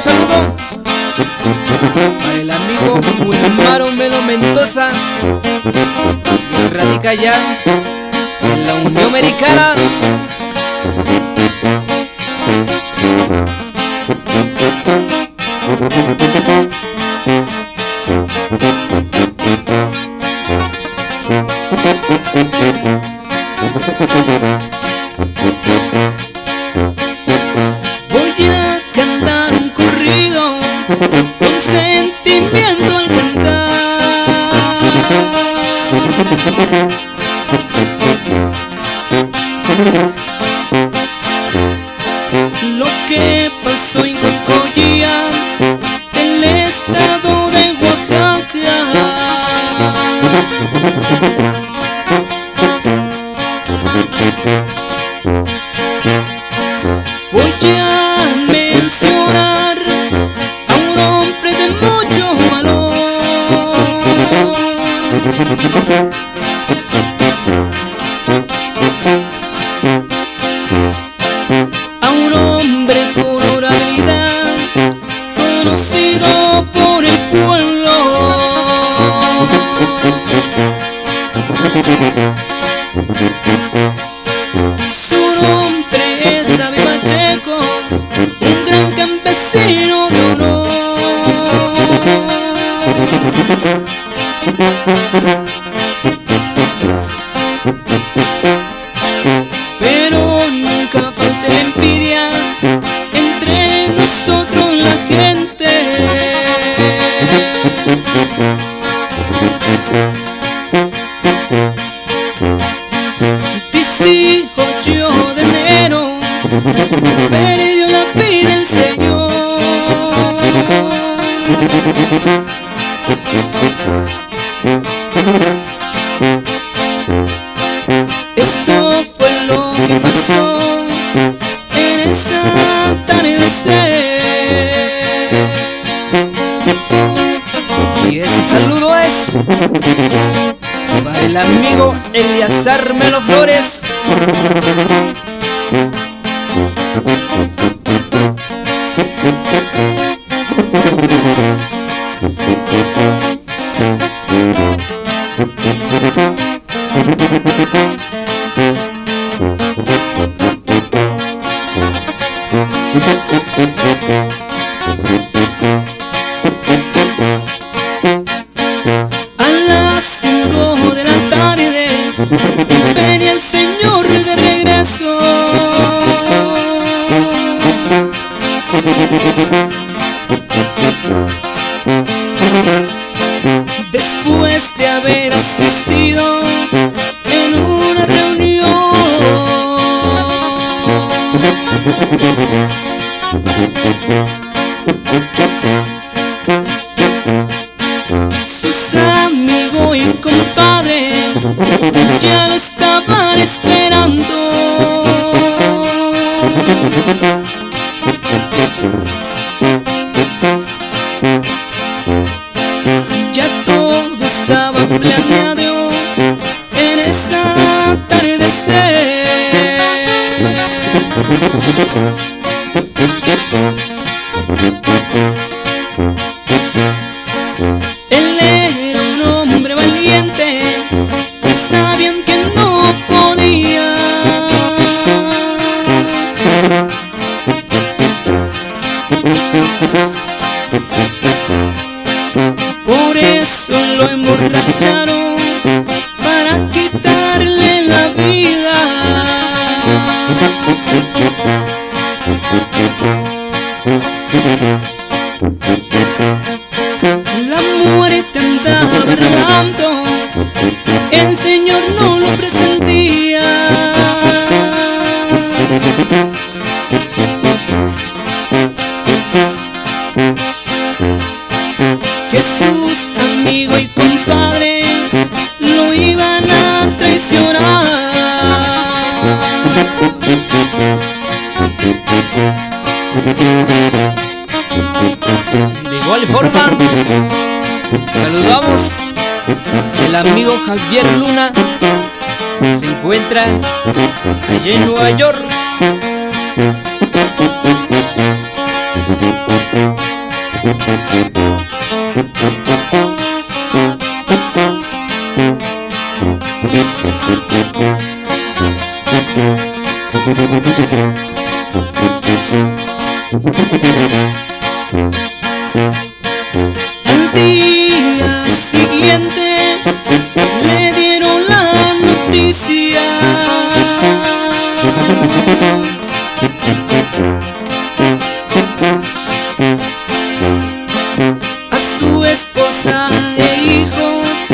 saludo para el amigo Wilmaro Melo Mendoza, que radica allá en la Unión Americana. Voy a cantar un corrido con sentimiento al cantar lo que pasó en Cocoyía, el estado de Oaxaca. Voy a mencionar a un hombre de mucho valor, a un hombre con oralidad, conocido por el pueblo. Su nombre es David Pacheco, un gran campesino de honor. Pero nunca falta la envidia entre nosotros la gente. Dice 8 de enero perdió la vida el Señor. Esto fue lo que pasó en esa atardecer. Y ese saludo es para el amigo Eliazar Melo Flores. A las 5 de la tarde venía el Señor de regreso. Después de haber asistido en una reunión, sus amigos y compadres ya lo estaban esperando. Ya todo estaba planeado en esa atardecer. Él era un hombre valiente, sabían que no podía. Por eso lo emborracharon para quitarle la vida. La muerte andaba rodando, el Señor no lo presentía. Que sus amigos y compadres lo iban a traicionar. De igual forma, saludamos el amigo Javier Luna, se encuentra allá en Nueva York. Al día siguiente le dieron la noticia. A su esposa e hijos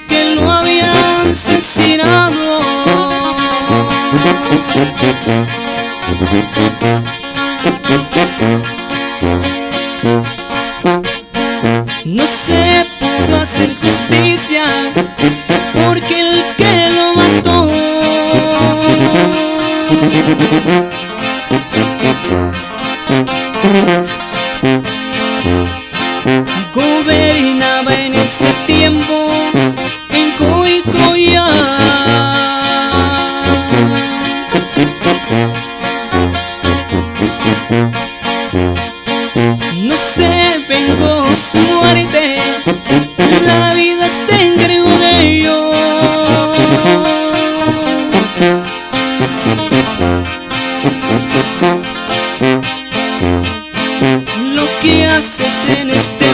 que lo habían asesinado. No se pudo hacer justicia porque el que lo mató gobernaba en ese tiempo en Coicoya. No se vengó su muerte, la vida se encargó de ellos. Lo que haces en este